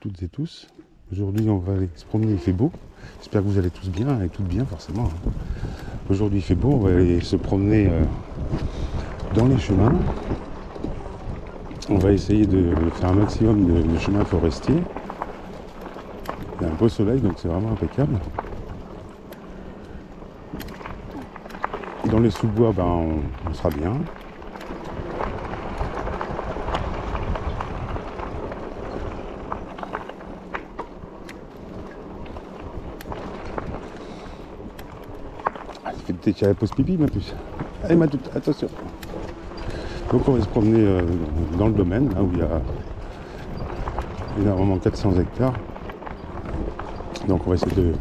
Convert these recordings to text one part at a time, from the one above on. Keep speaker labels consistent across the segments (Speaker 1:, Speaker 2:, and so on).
Speaker 1: toutes et tous. Aujourd'hui on va aller se promener, il fait beau. J'espère que vous allez tous bien et toutes bien forcément. Aujourd'hui il fait beau, on va aller se promener dans les chemins. On va essayer de faire un maximum de chemins forestiers. Il y a un beau soleil donc c'est vraiment impeccable. Dans les sous-bois on sera bien. Peut-être qu'il y a la pause pipi, ma puce. Allez, ma toute, attention. Donc, on va se promener dans le domaine, là où il y a énormément 400 hectares. Donc, on va essayer de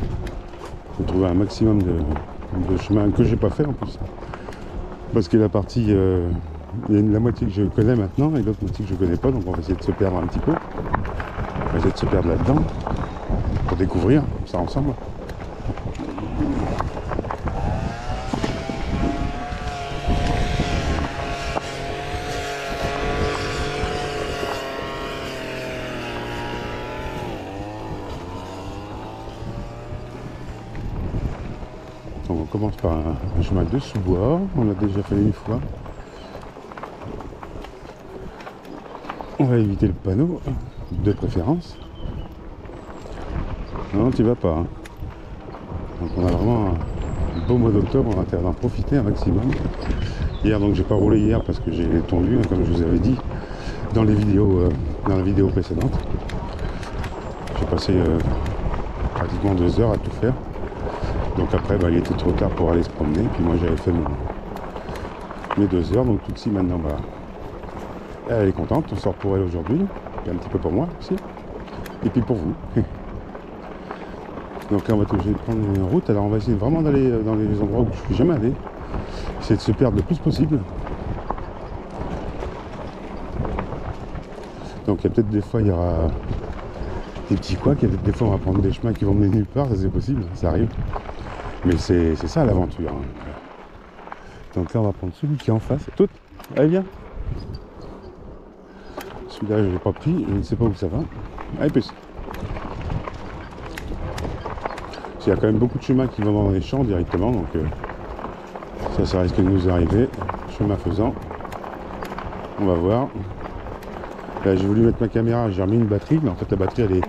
Speaker 1: trouver un maximum de chemins que j'ai pas fait en plus. Parce que la partie, il y a la moitié que je connais maintenant et l'autre moitié que je connais pas. Donc, on va essayer de se perdre un petit peu. On va essayer de se perdre là-dedans pour découvrir ça ensemble. Donc on commence par un chemin de sous-bois, on l'a déjà fait une fois. On va éviter le panneau, de préférence. Non, tu vas pas. Hein. Donc on a vraiment un beau mois d'octobre, on va essayer d'en profiter un maximum. Hier, donc j'ai pas roulé hier parce que j'ai tondu, hein, comme je vous avais dit dans les vidéos, dans la vidéo précédente. J'ai passé pratiquement 2 heures à tout faire. Donc après, il était trop tard pour aller se promener. Puis moi, j'avais fait mes 2 heures. Donc tout de suite, maintenant, elle est contente. On sort pour elle aujourd'hui. Et un petit peu pour moi aussi. Et puis pour vous. Donc là, on va être obligé de prendre une route. Alors on va essayer vraiment d'aller dans les endroits où je ne suis jamais allé. Essayer de se perdre le plus possible. Donc il y a peut-être des fois, il y aura des petits couacs. Il y a peut-être des fois, on va prendre des chemins qui vont mener nulle part. Ça, c'est possible. Ça arrive. Mais c'est ça l'aventure. Hein. Donc là on va prendre celui qui est en face. Tout, allez viens. Celui-là je ne l'ai pas pris, je ne sais pas où ça va. Allez plus. Il y a quand même beaucoup de chemins qui vont dans les champs directement, donc ça risque de nous arriver. Chemin faisant. On va voir. Là j'ai voulu mettre ma caméra, j'ai remis une batterie, mais en fait la batterie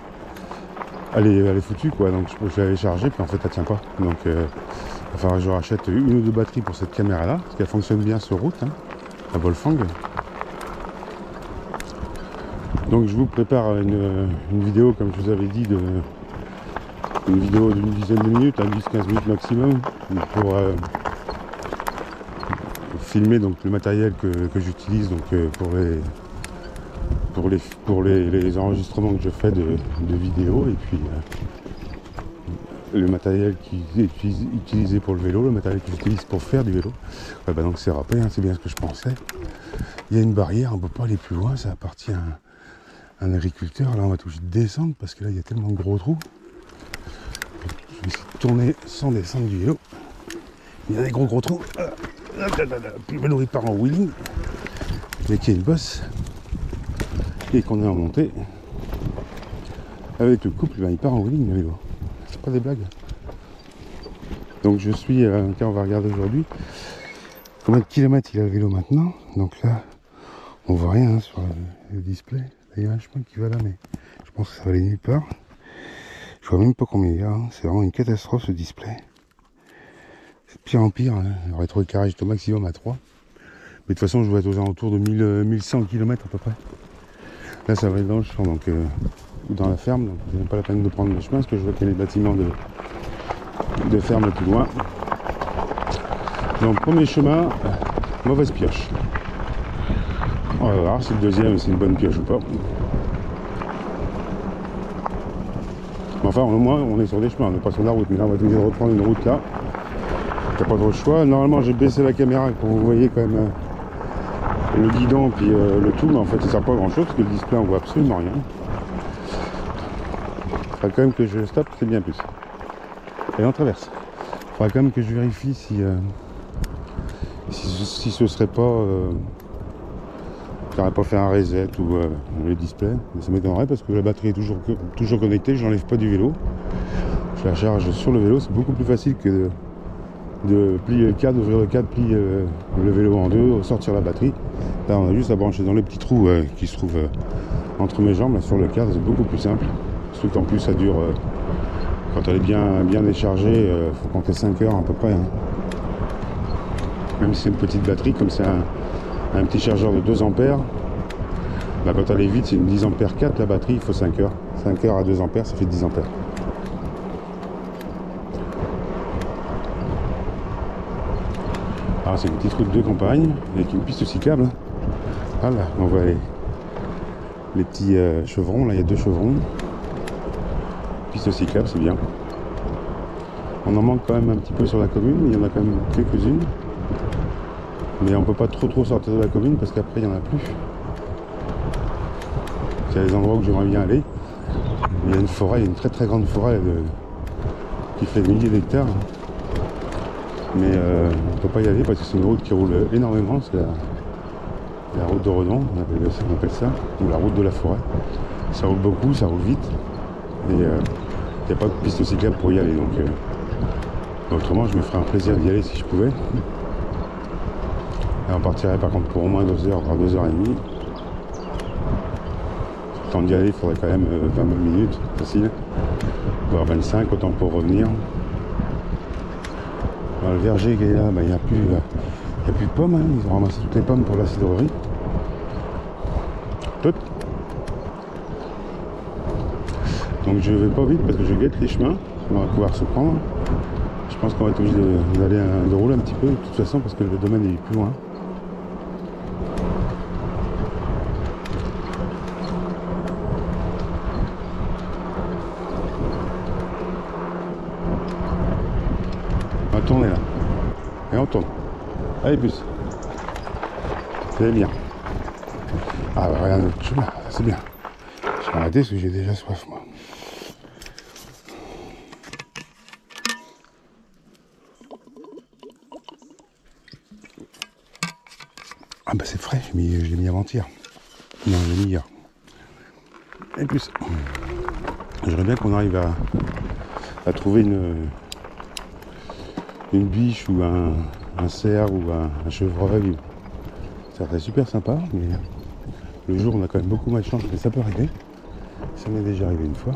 Speaker 1: elle est foutue quoi, donc je l'avais chargée puis en fait elle tient pas. Donc il va falloir que je rachète une ou deux batteries pour cette caméra là, parce qu'elle fonctionne bien sur route, hein, la Wolfang. Donc je vous prépare une vidéo comme je vous avais dit, une vidéo d'une dizaine de minutes, 10-15 minutes maximum, pour filmer donc le matériel que j'utilise donc pour les enregistrements que je fais de vidéos, et puis le matériel qui est utilisé pour le vélo, le matériel que j'utilise pour faire du vélo. Donc c'est râpé, hein, c'est bien ce que je pensais. Il y a une barrière, on ne peut pas aller plus loin, ça appartient à un agriculteur. Là on va tout de suite descendre parce que là il y a tellement de gros trous. Je vais essayer de tourner sans descendre du vélo. Il y a des gros trous. Puis le vélo il part en wheeling. Dès qu'il y a une bosse et qu'on est en montée, avec le couple, il part en wheeling le vélo. C'est pas des blagues. Donc je suis, tiens, on va regarder aujourd'hui combien de kilomètres il a le vélo maintenant. Donc là, on voit rien hein, sur le display. Là, il y a un chemin qui va là, mais je pense que ça va aller nulle part. Je vois même pas combien il y a. Hein. C'est vraiment une catastrophe ce display. C'est de pire en pire. Hein. Le rétroéclairage est au maximum à 3. Mais de toute façon, je vais être aux alentours de 1100 km à peu près. Là, ça va être dans le champ, donc dans la ferme. Donc, c'est pas la peine de prendre le chemin parce que je vois qu'il y a les bâtiments de ferme plus loin. Donc, premier chemin, mauvaise pioche. On va voir si le deuxième c'est une bonne pioche ou pas. Mais enfin, au moins, on est sur des chemins, on n'est pas sur la route. Mais là, on va être obligé de reprendre une route là. T'as pas trop le choix. Normalement, j'ai baissé la caméra pour que vous voyez quand même le guidon puis le tout, mais en fait ça sert pas à grand chose parce que le display on voit absolument rien. Il faudra quand même que je stoppe, c'est bien plus. Et on traverse. Il faudra quand même que je vérifie si ce serait pas J'aurais pas fait un reset ou le display, mais ça m'étonnerait parce que la batterie est toujours connectée, je n'enlève pas du vélo. Je la charge sur le vélo, c'est beaucoup plus facile que de plier le cadre, ouvrir le cadre, plier le vélo en deux, sortir la batterie. Là on a juste à brancher dans les petits trous qui se trouvent entre mes jambes, là, sur le cadre, c'est beaucoup plus simple. Surtout qu'en plus ça dure, quand elle est bien déchargée, faut compter 5 heures à peu près. Hein. Même si c'est une petite batterie, comme c'est un petit chargeur de 2 ampères, bah, quand elle est vide, c'est une 10 ampères 4 la batterie, il faut 5 heures. 5 heures à 2 ampères, ça fait 10 ampères. Alors c'est une petite route de campagne avec une piste cyclable. Voilà, on voit les petits chevrons, là il y a 2 chevrons. Piste cyclable, c'est bien. On en manque quand même un petit peu sur la commune, il y en a quand même quelques-unes. Mais on peut pas trop sortir de la commune parce qu'après il n'y en a plus. Il y a des endroits où j'aimerais bien aller. Il y a une forêt, il y a une très grande forêt qui fait des milliers d'hectares. Mais on ne peut pas y aller parce que c'est une route qui roule énormément. C'est la route de Redon, on appelle ça, ou la route de la forêt. Ça roule beaucoup, ça roule vite. Et il n'y a pas de piste cyclable pour y aller. Donc, autrement, je me ferais un plaisir d'y aller si je pouvais. Et on partirait par contre pour au moins 2 heures, voire 2h30. Le temps d'y aller, il faudrait quand même 20 minutes, facile. Voire 25, autant pour revenir. Alors, le verger qui est là, il n'y a plus de pommes. Hein. Ils ont ramassé toutes les pommes pour la cidrerie. Donc je vais pas vite parce que je guette les chemins. On va pouvoir se prendre. Je pense qu'on va être obligé de rouler un petit peu de toute façon parce que le domaine est plus loin. On va tourner là. Et on tourne. Allez plus. C'est bien. Ah bah regarde notre chemin, c'est bien. Je vais arrêter parce que j'ai déjà soif moi. Ah bah c'est frais, je l'ai mis avant-hier. Non, je l'ai mis hier. Et plus. J'aimerais bien qu'on arrive à trouver une biche ou un cerf ou un chevreuil. Ça serait super sympa, mais le jour on a quand même beaucoup de chance, mais ça peut arriver. Ça m'est déjà arrivé une fois.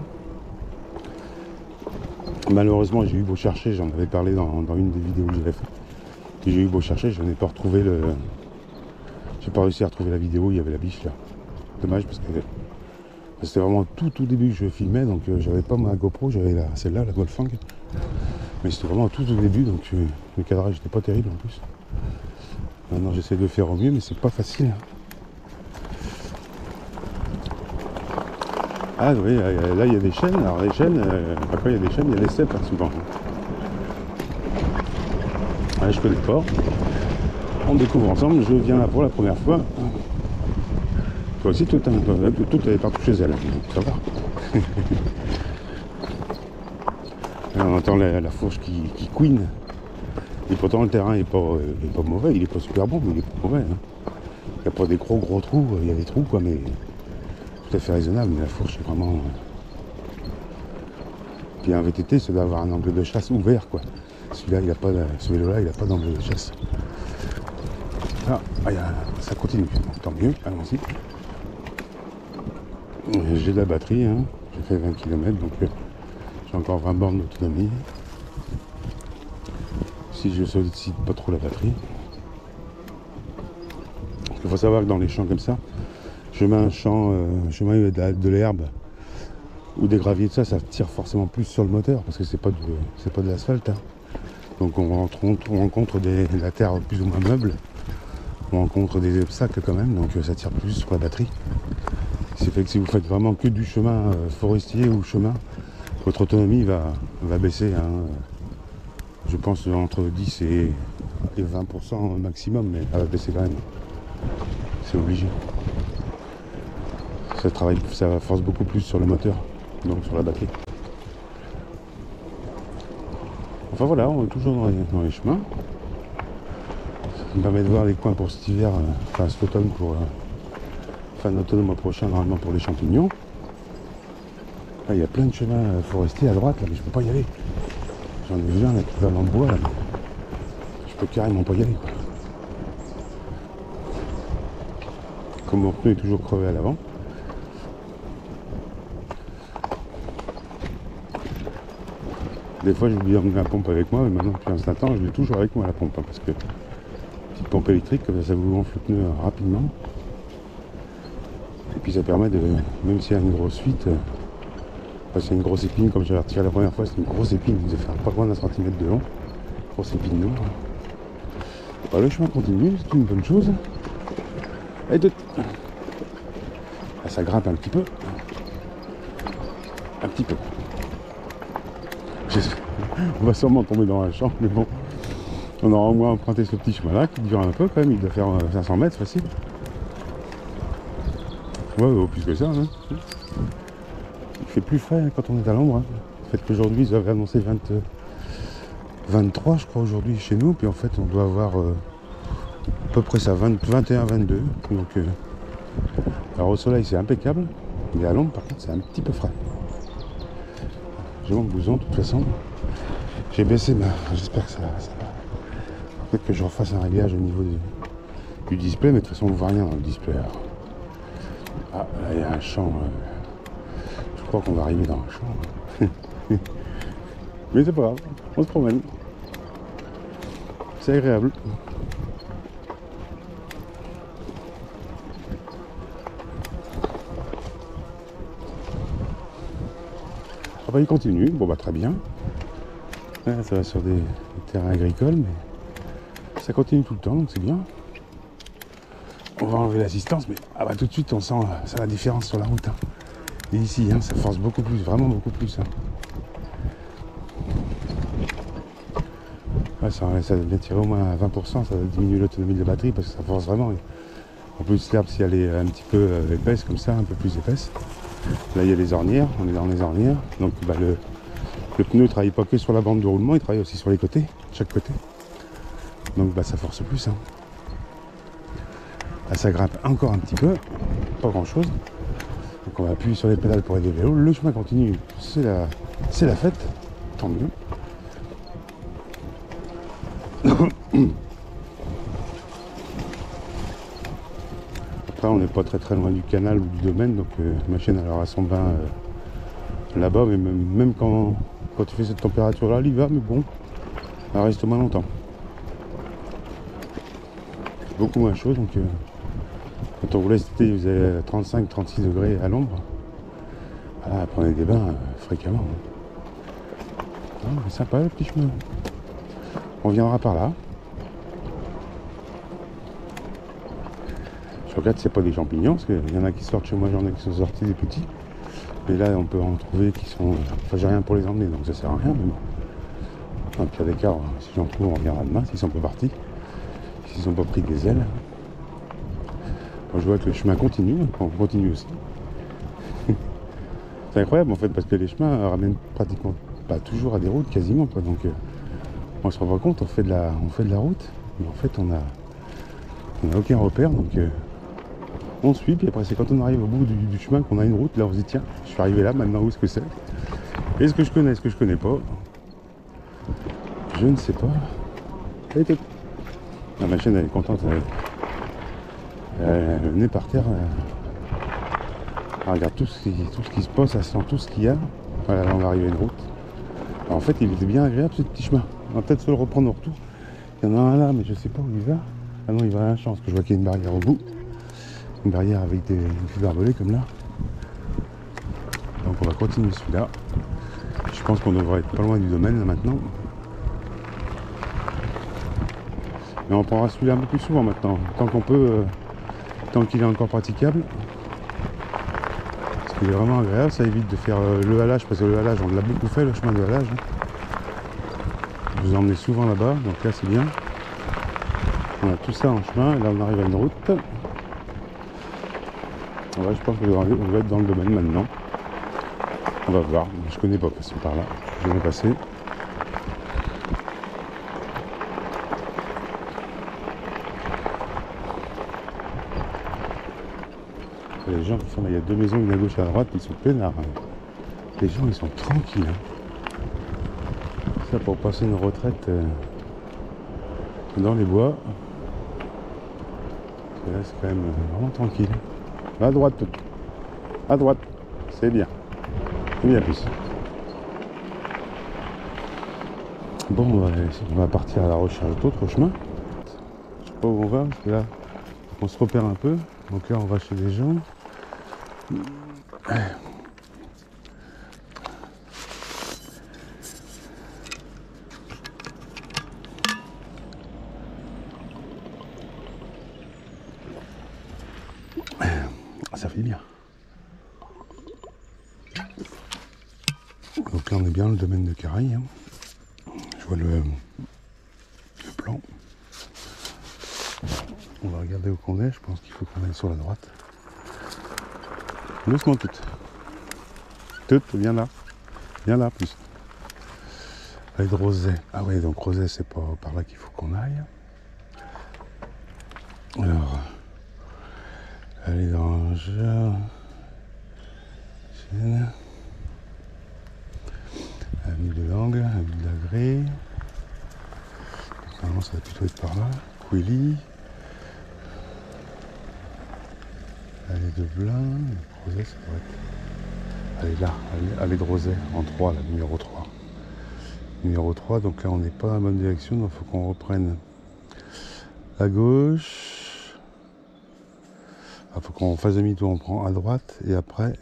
Speaker 1: Malheureusement j'ai eu beau chercher, j'en avais parlé dans une des vidéos que j'avais fait. J'ai eu beau chercher, je n'ai pas retrouvé j'ai pas réussi à retrouver la vidéo, il y avait la biche là. Dommage parce que c'était vraiment tout début que je filmais, donc j'avais pas ma GoPro, j'avais celle-là, la Goldfang. Mais c'était vraiment tout au début, donc le cadrage n'était pas terrible en plus. Maintenant j'essaie de faire au mieux, mais c'est pas facile. Ah oui, là il y a des chênes, alors les chênes, après il y a des chênes, il y a des cèpes hein, souvent. Ah, je connais pas. On découvre ensemble, je viens là pour la première fois. Toi aussi, tout est partout chez elle, donc ça va. On entend la fourche qui couine. Et pourtant le terrain est pas mauvais, il est pas super bon, mais il est pas mauvais. Hein. Il n'y a pas des gros trous, il y a des trous quoi, mais tout à fait raisonnable, mais la fourche est vraiment. Puis un VTT, ça doit avoir un angle de chasse ouvert quoi. Celui-là, ce vélo-là, il n'a pas d'angle de chasse. Ah, ça continue, tant mieux, allons-y. J'ai de la batterie, hein. J'ai fait 20 km, donc j'ai encore 20 bornes d'autonomie. Si je sollicite pas trop la batterie. Il faut savoir que dans les champs comme ça, chemin où il y a de l'herbe ou des graviers, ça tire forcément plus sur le moteur parce que c'est pas de l'asphalte. Hein. Donc on rencontre de la terre plus ou moins meuble. On rencontre des obstacles quand même, donc ça tire plus sur la batterie. C'est fait que si vous faites vraiment que du chemin forestier ou chemin, votre autonomie va baisser. Hein, je pense entre 10 et 20% maximum, mais elle va baisser quand même. C'est obligé. Ça force beaucoup plus sur le moteur, donc sur la batterie. Enfin voilà, on est toujours dans les chemins. Ça me permet de voir les coins pour cet hiver, cet automne fin d'automne, le mois prochain, normalement pour les champignons. Là, il y a plein de chemins forestiers à droite, là, mais je peux pas y aller. J'en ai vu un là qui va dans le bois, là. Je peux carrément pas y aller, quoi. Comme mon pneu est toujours crevé à l'avant. Des fois j'ai oublié d'emmener la pompe avec moi, mais maintenant depuis un certain temps je l'ai toujours avec moi la pompe, hein, parce que petite pompe électrique, comme ça vous gonfle le pneu rapidement. Et puis ça permet de, même s'il y a une grosse fuite, c'est une grosse épine, comme j'avais retiré la première fois, c'est une grosse épine, il devait faire pas loin d'un centimètre de long, grosse épine noire. Bah, le chemin continue, c'est une bonne chose. Et de... ah, ça grimpe un petit peu. Un petit peu. On va sûrement tomber dans la chambre, mais bon. On aura au moins emprunté ce petit chemin-là qui dure un peu quand même, il doit faire 500 mètres facile. Ouais, plus que ça. Hein. Il fait plus frais hein, quand on est à l'ombre. Hein. Le fait qu'aujourd'hui, ils avaient annoncé 23, je crois, aujourd'hui chez nous. Puis en fait, on doit avoir à peu près ça, 21, 22. Donc, alors au soleil, c'est impeccable. Mais à l'ombre, par contre, c'est un petit peu frais. J'ai mon blouson, de toute façon. J'ai baissé ma... J'espère que ça va. Peut-être que je refasse un réglage au niveau du display, mais de toute façon, on ne voit rien dans le display. Alors. Ah, là, il y a un champ. Je crois qu'on va arriver dans un champ. Mais c'est pas grave, on se promène. C'est agréable. Ah bah il continue, bon bah très bien. Là, ça va sur des terrains agricoles, mais ça continue tout le temps, donc c'est bien. On va enlever l'assistance, mais ah bah tout de suite on sent ça, la différence sur la route. Hein. Et ici, hein, ça force beaucoup plus, vraiment beaucoup plus. Hein. Ouais, ça devient tiré au moins à 20%, ça diminue l'autonomie de la batterie parce que ça force vraiment. En plus l'herbe, si elle est un petit peu épaisse comme ça, un peu plus épaisse. Là il y a les ornières, on est dans les ornières, donc bah, le pneu ne travaille pas que sur la bande de roulement, il travaille aussi sur les côtés, chaque côté. Donc bah, ça force plus. Hein. Là ça grimpe encore un petit peu, pas grand chose. Donc on va appuyer sur les pédales pour aider le vélo. Le chemin continue, c'est la fête, tant mieux. Après on n'est pas très loin du canal ou du domaine, donc ma chaîne elle aura son bain là-bas, mais même quand tu fais cette température là, l'hiver, mais bon, elle reste moins longtemps. C'est beaucoup moins chaud, donc quand on roulait cet été, il faisait 35-36 degrés à l'ombre. Voilà, prenez des bains fréquemment. Ah, c'est sympa le petit chemin. On viendra par là. Je regarde s'il n'y a pas des champignons, parce qu'il y en a qui sortent chez moi, j'en ai qui sont sortis des petits. Et là, on peut en trouver qui sont... Enfin, j'ai rien pour les emmener, donc ça sert à rien. Mais bon. Dans le pire des cas, si j'en trouve, on reviendra demain, s'ils sont pas partis. S'ils sont pas pris des ailes. Bon, je vois que le chemin continue, on continue aussi. C'est incroyable en fait, parce que les chemins ramènent pratiquement pas toujours à des routes, quasiment. Quoi. Donc, on se rend pas compte, on fait de la route, mais en fait, on n'a aucun repère. Donc, on suit, puis après c'est quand on arrive au bout du chemin qu'on a une route, là on se dit tiens, je suis arrivé là, maintenant où est-ce que c'est? Est-ce que je connais, est-ce que je connais pas? Je ne sais pas. La machine elle est contente, elle est par terre, elle regarde tout ce qui se passe, elle sent tout ce qu'il y a. Voilà, là on va arriver à une route. Alors, en fait il était bien agréable ce petit chemin, on va peut-être se le reprendre au retour. Il y en a un là, mais je sais pas où il va. Ah non, il va à la chance, parce que je vois qu'il y a une barrière au bout. Une barrière avec des fils barbelés comme là. Donc on va continuer celui-là. Je pense qu'on devrait être pas loin du domaine là maintenant. Mais on prendra celui-là un peu plus souvent maintenant, tant qu'on peut, tant qu'il est encore praticable. Parce qu'il est vraiment agréable, ça évite de faire le halage, parce que le halage on l'a beaucoup fait, le chemin de halage. Je vous ai emmené souvent là-bas, donc là c'est bien. On a tout ça en chemin, et là on arrive à une route. Ouais, je pense qu'on va être dans le domaine maintenant. On va voir. Je connais pas passer par là. Je vais passer. Les gens qui sont là, il y a 2 maisons, une à gauche et à droite, ils sont peinards. Les gens, ils sont tranquilles. Ça, pour passer une retraite dans les bois. Et là, c'est quand même vraiment tranquille. À droite, à droite, c'est bien. C'est bien plus. Bon, on va partir à la recherche d'autres chemins. Je sais pas où on va, parce que là, on se repère un peu. Donc là, on va chez des gens. Ça fait bien. Donc là, on est bien dans le domaine de Caraï. Je vois le plan. On va regarder où qu'on est. Je pense qu'il faut qu'on aille sur la droite. Doucement, toute. Toute, viens là. Viens là, plus. Allez, de Roset. Ah ouais, donc Roset, c'est pas par là qu'il faut qu'on aille. Alors, allez dans Chaîne. Avenue de l'Angle, avenue de la Grée. Normalement, ça va plutôt être par là. Couilly. Allez de Blain. Roset, ça doit être. Allez là, allez de Roset, en 3, la numéro 3. Numéro 3, donc là, on n'est pas dans la bonne direction, donc il faut qu'on reprenne à gauche. Il faut qu'on fasse demi-tour, on prend à droite, et après,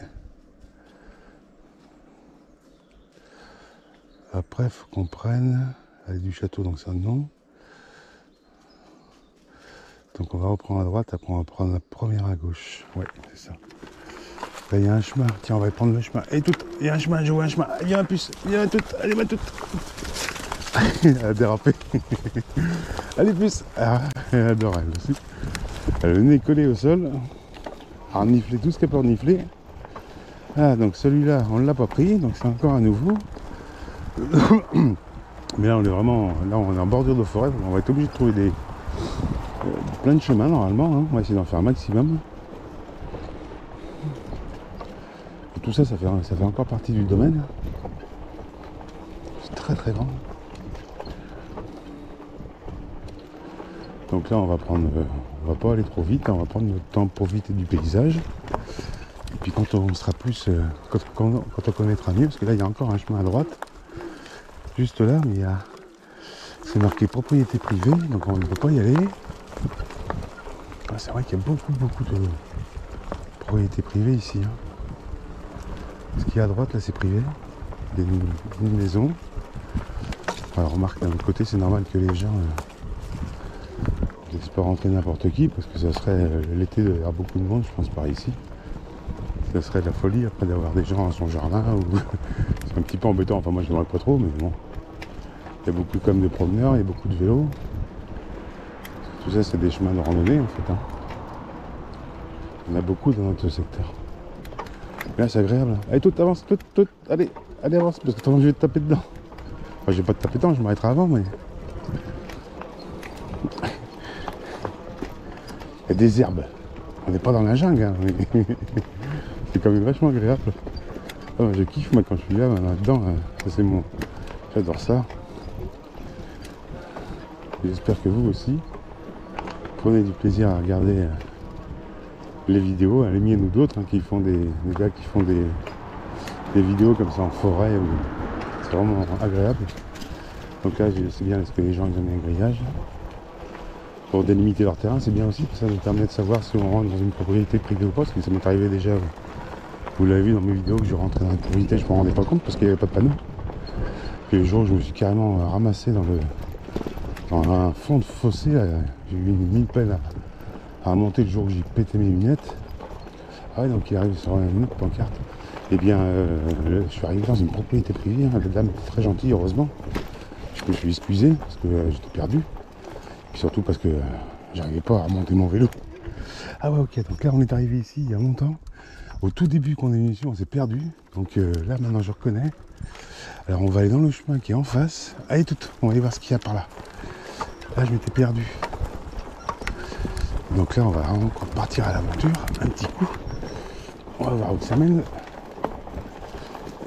Speaker 1: il faut qu'on prenne, allez du château, donc c'est un nom. Donc on va reprendre à droite, après on va prendre la première à gauche. Ouais, c'est ça. Là il y a un chemin, tiens on va prendre le chemin. Et tout, il y a un chemin, je vois un chemin. Viens ma puce, viens tout, allez ma toute. Elle a dérapé. Allez puce. Ah, elle adore elle aussi. Elle a le nez collé au sol. Elle a reniflé tout ce qu'elle peut renifler. Ah donc celui-là on ne l'a pas pris, donc c'est encore à nouveau. Mais là on est vraiment, là on est en bordure de forêt, donc on va être obligé de trouver plein de chemins normalement, hein. On va essayer d'en faire un maximum. Et tout ça, ça fait encore partie du domaine. C'est très très grand. Donc là on va prendre, on va pas aller trop vite, hein. On va prendre notre temps pour profiter du paysage. Et puis quand on sera plus, quand on connaîtra mieux, parce que là il y a encore un chemin à droite, juste là, mais c'est marqué propriété privée, donc on ne peut pas y aller. Ah, c'est vrai qu'il y a beaucoup de propriétés privées ici. Hein. Ce qui est à droite là c'est privé, une maison. Alors remarque d'un autre côté c'est normal que les gens ne laissent pas rentrer n'importe qui, parce que ça serait l'été de avoir beaucoup de monde, je pense par ici. Ça serait de la folie après d'avoir des gens dans son jardin. Ou... c'est un petit peu embêtant, enfin moi je n'aimerais pas trop, mais bon. Il y a beaucoup comme de promeneurs, il y a beaucoup de vélos. Tout ça c'est des chemins de randonnée en fait. Hein. Il y en a beaucoup dans notre secteur. Là c'est agréable. Allez tout avance, tout, allez avance, parce que t'as envie de te taper dedans. Enfin je vais pas te taper dedans, je m'arrêterai avant, mais. Il y a des herbes. On n'est pas dans la jungle, hein, mais c'est quand même vachement agréable. Oh, je kiffe moi quand je suis là-dedans, ça c'est mon. J'adore ça. J'espère que vous aussi prenez du plaisir à regarder les vidéos, les miennes ou d'autres, hein, qui font des gars qui font des vidéos comme ça en forêt. C'est vraiment agréable. Donc là c'est bien parce que les gens ils aiment un grillage. Pour délimiter leur terrain, c'est bien aussi, parce que ça nous permet de savoir si on rentre dans une propriété privée ou pas, parce que ça m'est arrivé déjà, vous l'avez vu dans mes vidéos, que je rentrais dans une propriété, je ne me rendais pas compte parce qu'il n'y avait pas de panneau. Puis le jour où je me suis carrément ramassé dans un fond de fossé, j'ai eu une peine à remonter le jour où j'ai pété mes lunettes. Ah ouais, donc il arrive sur une autre pancarte. Eh bien, je suis arrivé dans une propriété privée, hein, la dame était très gentille, heureusement. Je me suis excusé, parce que j'étais perdu. Et surtout parce que j'arrivais pas à remonter mon vélo. Ah ouais, ok, donc là on est arrivé ici il y a longtemps. Au tout début qu'on est venu ici, on s'est perdu. Donc là maintenant je reconnais. Alors on va aller dans le chemin qui est en face. Allez tout, on va aller voir ce qu'il y a par là. Là je m'étais perdu. Donc là on va encore partir à l'aventure, un petit coup. On va voir où ça mène.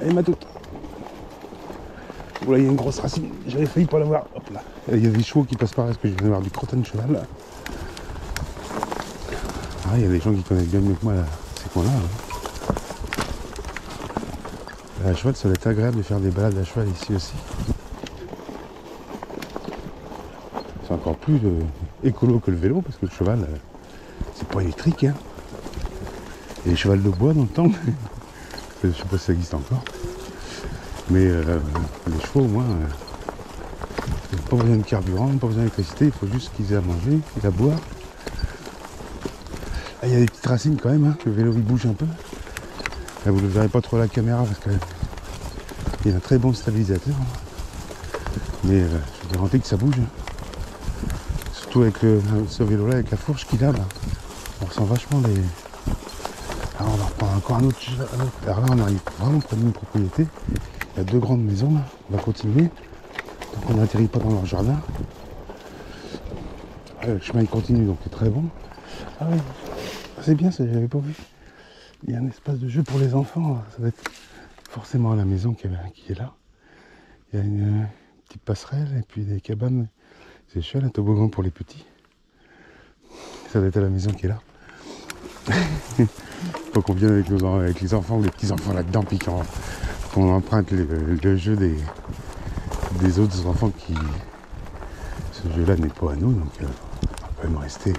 Speaker 1: Et ma toute. Oula, il y a une grosse racine. J'avais failli pas la voir. Hop là. Il y a des chevaux qui passent par là parce que je viens d'avoir du crottin de cheval. Là. Ah, il y a des gens qui connaissent bien mieux que moi là, ces coins-là. Hein. À cheval, ça va être agréable de faire des balades à cheval ici aussi. C'est encore plus écolo que le vélo parce que le cheval, c'est pas électrique. Hein. Et les chevals de bois dans le temps. Je sais pas si ça existe encore. Mais les chevaux, au moins, pas besoin de carburant, pas besoin d'électricité, il faut juste qu'ils aient à manger, qu'ils aient à boire. Ah, il y a des petites racines quand même, hein, le vélo il bouge un peu. Là, vous ne verrez pas trop à la caméra parce qu'il y a un très bon stabilisateur. Mais je vous garantis que ça bouge. Surtout avec ce vélo-là, avec la fourche qu'il a, là, on ressent vachement les... Alors on va reprendre encore un autre. Alors là, on arrive vraiment près d'une propriété. Il y a deux grandes maisons, là. On va continuer. Donc on n'atterrit pas dans leur jardin. Le chemin il continue, donc c'est très bon. Ah oui, c'est bien ça, j'avais pas vu. Il y a un espace de jeu pour les enfants. Ça va être forcément à la maison qui est là. Il y a une petite passerelle et puis des cabanes. C'est chouette, un toboggan pour les petits. Ça va être à la maison qui est là. Faut qu'on vienne avec les enfants ou les petits-enfants là-dedans, puis qu'on emprunte le jeu des autres enfants qui... Ce jeu-là n'est pas à nous, donc on va quand même rester...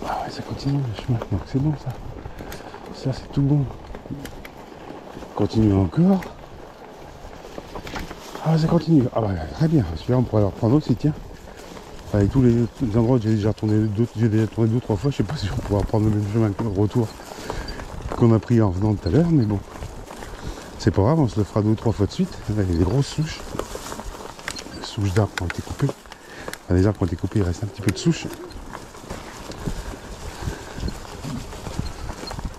Speaker 1: Ah ouais, ça continue le chemin, donc c'est bon ça. Ça c'est tout bon. Continue encore. Ah ça continue. Ah bah très bien, celui-là on pourrait le reprendre aussi, tiens. Avec tous les endroits où j'ai déjà tourné 2-3 fois, je sais pas si on pourra prendre le même chemin que le retour qu'on a pris en venant tout à l'heure, mais bon. C'est pas grave, on se le fera 2 ou 3 fois de suite. Là, il y a des grosses souches. Les souches d'arbres qui ont été coupées. Enfin, les arbres qui ont été coupés, il reste un petit peu de souches.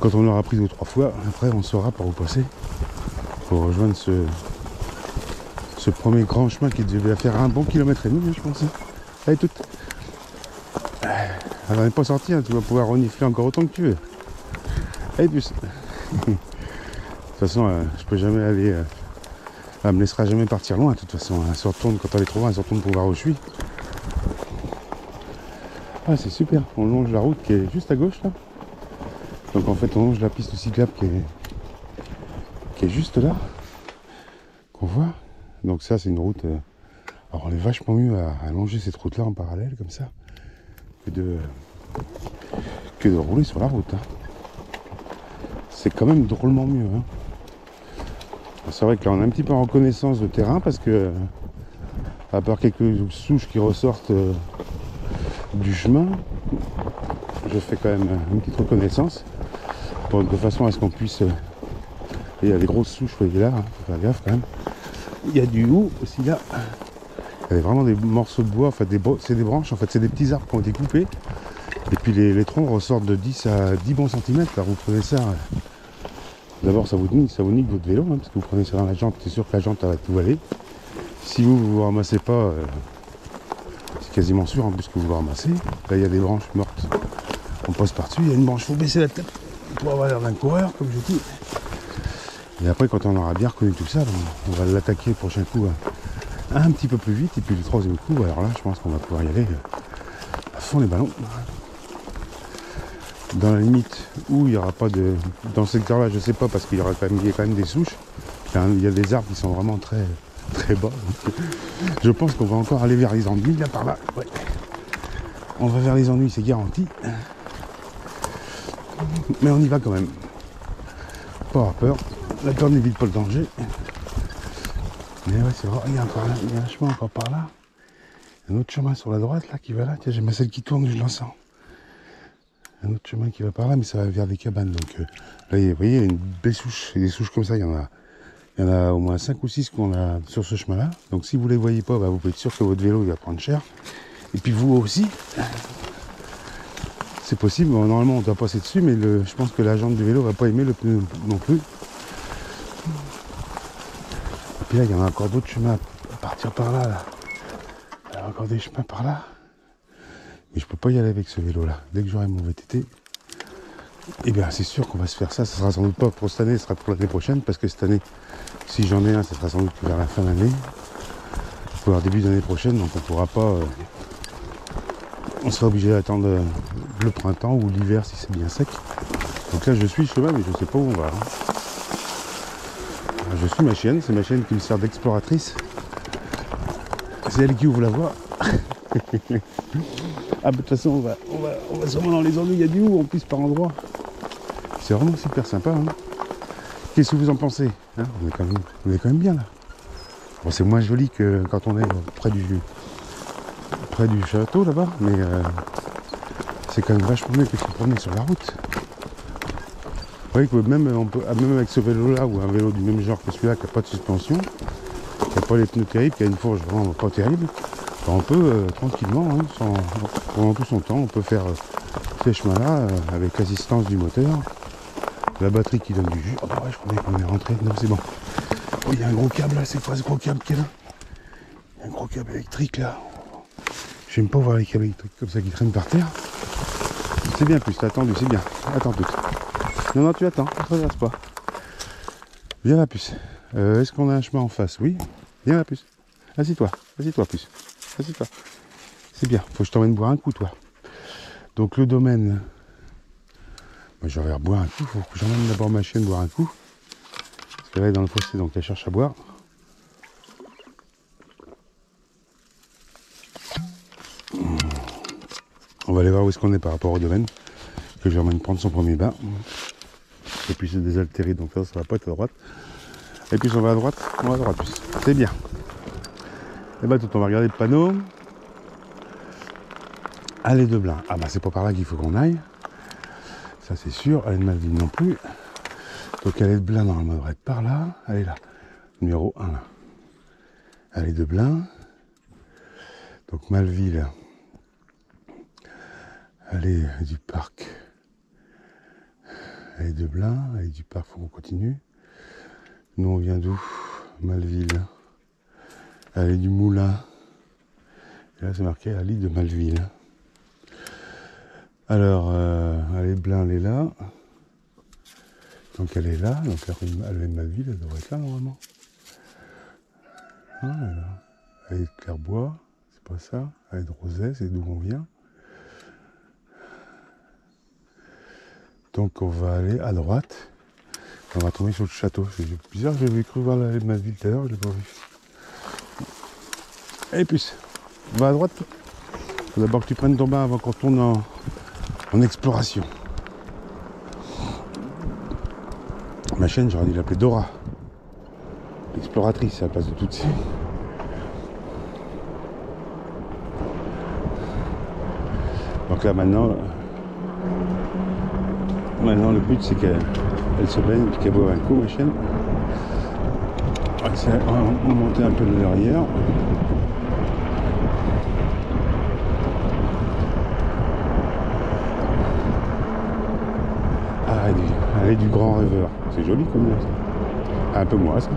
Speaker 1: Quand on l'aura pris 2 ou 3 fois, après on saura par où passer pour rejoindre ce premier grand chemin qui devait faire un bon kilomètre et demi, je pense. Allez, toute. Elle n'en est pas sortie, hein, tu vas pouvoir renifler encore autant que tu veux. Allez, plus. De toute façon, je peux jamais aller. Elle me laissera jamais partir loin. De toute façon, elle se retourne quand elle est trop loin, elle se retourne pour voir où je suis. Ah, c'est super. On longe la route qui est juste à gauche là. Donc en fait, on longe la piste cyclable qui est juste là, qu'on voit. Donc ça, c'est une route. Alors, on est vachement mieux à longer cette route-là en parallèle comme ça que de rouler sur la route. Hein. C'est quand même drôlement mieux. Hein. C'est vrai que là on est un petit peu en reconnaissance de terrain parce que à part quelques souches qui ressortent du chemin, je fais quand même une petite reconnaissance de façon à ce qu'on puisse... il y a des grosses souches, vous voyez là, hein, faut faire gaffe quand même. Il y a du haut aussi là. Il y a vraiment des morceaux de bois, enfin c'est des branches, en fait c'est des petits arbres qui ont été coupés. Et puis les troncs ressortent de 10 à 10 bons centimètres. Là vous prenez ça... D'abord ça vous nique votre vélo, hein, parce que vous prenez ça dans la jante, c'est sûr que la jante elle va tout aller. Si vous ramassez pas, c'est quasiment sûr en plus que vous le ramassez. Là il y a des branches mortes, on passe par-dessus, il y a une branche, il faut baisser la tête pour avoir l'air d'un coureur, comme je dis. Et après quand on aura bien reconnu tout ça, on va l'attaquer le prochain coup un petit peu plus vite, et puis le troisième coup, alors là je pense qu'on va pouvoir y aller à fond les ballons. Dans la limite où il n'y aura pas de... Dans ce secteur là je sais pas parce qu'il y aura quand même des souches. Il y a des arbres qui sont vraiment très très bas. Donc, je pense qu'on va encore aller vers les ennuis là par là. Ouais. On va vers les ennuis, c'est garanti. Mais on y va quand même. Pas avoir peur. La corde n'évite pas le danger. Mais ouais c'est vrai, il y a un chemin encore par là. Un autre chemin sur la droite là qui va là. Tiens j'ai ma selle qui tourne, je l'entends. Un autre chemin qui va par là, mais ça va vers des cabanes. Donc là, vous voyez, il y a une belle souche. Et des souches comme ça, il y en a au moins 5 ou 6 qu'on a sur ce chemin-là. Donc si vous ne les voyez pas, bah, vous pouvez être sûr que votre vélo il va prendre cher. Et puis vous aussi, c'est possible. Bon, normalement, on doit passer dessus, mais je pense que la jambe du vélo va pas aimer le pneu non plus. Et puis là, il y en a encore d'autres chemins à partir par là. Il y a encore des chemins par là. Mais je peux pas y aller avec ce vélo là. Dès que j'aurai mon VTT, eh bien c'est sûr qu'on va se faire ça. Ça sera sans doute pas pour cette année, ce sera pour l'année prochaine. Parce que cette année, si j'en ai un, ça sera sans doute vers la fin d'année. Pour le début d'année prochaine, donc on pourra pas... on sera obligé d'attendre le printemps ou l'hiver si c'est bien sec. Donc là je suis chemin mais je sais pas où on va. Je suis ma chienne, c'est ma chienne qui me sert d'exploratrice. C'est elle qui ouvre la voie. Ah bah de toute façon on va sûrement dans les endroits où il y a du haut en plus par endroit. C'est vraiment super sympa. Hein. Qu'est-ce que vous en pensez hein, on est quand même bien là. Bon, c'est moins joli que quand on est près du château là-bas, mais c'est quand même vachement mieux que de se promener sur la route. Vous voyez que même avec ce vélo là ou un vélo du même genre que celui-là qui n'a pas de suspension, qui n'a pas les pneus terribles, qui a une fourche vraiment pas terrible, on peut tranquillement, hein, pendant tout son temps, on peut faire ces chemins-là avec l'assistance du moteur, la batterie qui donne du jus. Oh bah ouais, je croyais qu'on est rentré. Non, c'est bon. Oh, il y a un gros câble là, c'est quoi ce gros câble qu'il y a là? Il y a un gros câble électrique là. J'aime pas voir les câbles électriques comme ça qui traînent par terre. C'est bien plus, t'as attendu, c'est bien. Attends tout. Non, tu attends, ne traverse pas. Viens la puce. Est-ce qu'on a un chemin en face? Oui. Viens la puce. Assis-toi puce. Assis-toi. C'est bien, faut que je t'emmène boire un coup toi. Donc le domaine. Moi je vais boire un coup, faut que j'emmène d'abord ma chienne boire un coup. Parce qu'elle est dans le fossé, donc elle cherche à boire. On va aller voir où est-ce qu'on est par rapport au domaine. Que je l'emmène prendre son premier bain. Et puis c'est désaltéré, donc ça va pas être à droite. Et puis si on va à droite, plus. C'est bien. Et bah tout, on va regarder le panneau. Allée de Blain. Ah bah c'est pas par là qu'il faut qu'on aille. Ça c'est sûr. Allée de Malville non plus. Donc allée de Blain, normalement, devrait être par là. Allez là. Numéro 1 là. Allée de Blain. Donc Malville. Allée du parc. Allée de Blain. Allée du parc, faut qu'on continue. Nous on vient d'où? Malville. Allée du Moulin. Et là c'est marqué allée de Malville. Alors, allée de Blain, elle est là. Donc elle est là. Donc allée de Malville, elle devrait être là normalement. Ah, allée de Clairbois, c'est pas ça. Allée de Rozay, c'est d'où on vient. Donc on va aller à droite. On va tomber sur le château. C'est bizarre, j'avais cru voir l'allée de Malville tout à l'heure, je l'ai pas vu. Et puis, on va à droite. Faut d'abord que tu prennes ton bain avant qu'on tourne en exploration. Ma chaîne, j'aurais dû l'appeler Dora. L'exploratrice, à la place de toutes ces. Donc là maintenant le but c'est qu'elle se baigne et qu'elle boive un coup, ma chaîne. On va monter un peu de l'arrière. Ah, elle est du grand rêveur. C'est joli comme ça. Un peu moi ça.